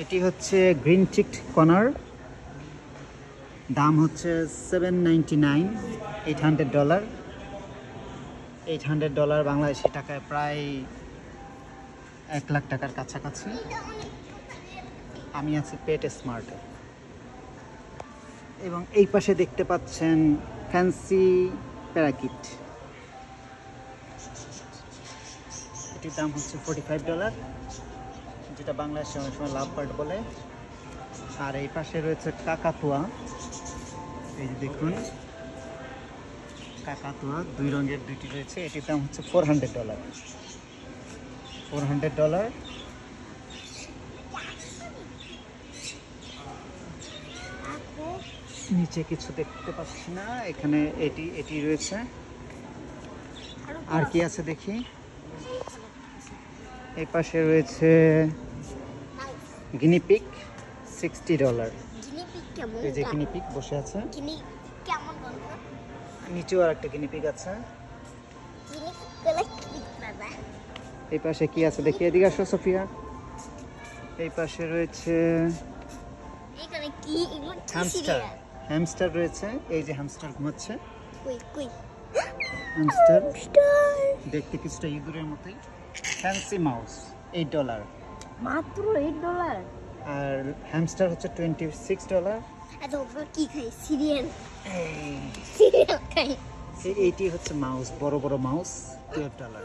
এটি হচ্ছে green চিকড corner, দাম হচ্ছে $799, $800, $800 বাংলাদেশি টাকায় প্রায় 1 লাখ টাকার কাছাকাছি। আমি আছি পেট স্মার্টে। এবং এই পাশে দেখতে পাচ্ছেন ফ্যান্সি প্যারাকিট, এটির দাম হচ্ছে $45, যেটা বাংলাদেশে অনেক সময় লাভ বার্ড বলে। আর এই পাশে রয়েছে কাকাতুয়া, এই যে দেখুন কাকাতুয়া 2 রঙের 2টি রয়েছে, এটির দাম হচ্ছে $400, $400। নিচে কিছু দেখতে পাচ্ছি না, এখানে এটি রয়েছে। আর কি আছে দেখি, এই পাশে রয়েছে গিনিপিগ, $60। এই যে গিনিপিগ বসে আছে, নিচেও আর একটা গিনিপিগ আছে। এই পাশে কি আছে দেখি, এদিকে আসো সোফিয়া। এই পাশে রয়েছে হ্যামস্টার, হ্যামস্টার রয়েছে, এই যে হ্যামস্টার ঘুমাচ্ছে। হ্যামস্টার দেখতে কিছুটা ইঁদুরের মতোই। ফ্যান্সি মাউস $8, মাত্র $8। আর হ্যামস্টার হচ্ছে $26। কি খাই? সিরিয়াল খাই। এইটি হচ্ছে মাউস, বড় বড় মাউস, $12।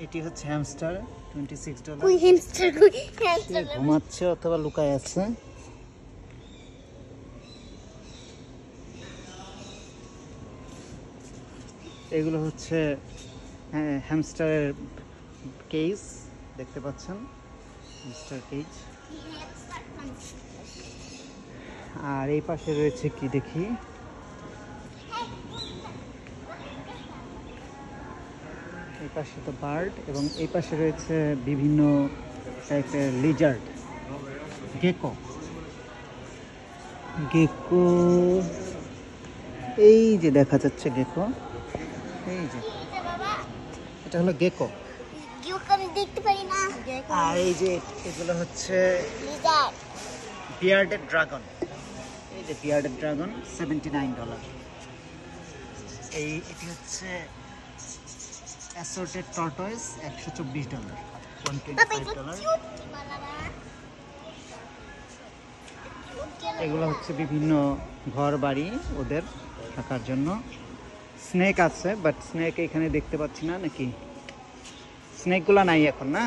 এটি হচ্ছে হ্যামস্টার, $26। কই হ্যামস্টার? কই হ্যামস্টার? ঘুমাচ্ছে অথবা লুকায় আছে। এগুলো হচ্ছে হ্যামস্টারের কেজ, দেখতে পাচ্ছেন হ্যামস্টার কেজ। আর এই পাশে রয়েছে কি দেখি, এই পাশে তো বার্ড, এবং এই পাশে রয়েছে বিভিন্ন টাইপের লিজার্ড, গেকো। গেকো এই যে দেখা যাচ্ছে গেকো, এই যে এটা হলো গেকো। আমি দেখতে পারি না। আর এই যে এগুলো হচ্ছে বিয়ার্ডেড ড্রাগন, এই যে বিয়ার্ডেড ড্রাগন $79। এটি হচ্ছে অ্যাসর্টেড টর্টয়েস, $124, $125। এগুলো হচ্ছে বিভিন্ন ঘর বাড়ি ওদের থাকার জন্য। স্নেক আছে, বাট স্নেক এখানে দেখতে পাচ্ছি না, নাকি স্নেকগুলো নাই এখন না।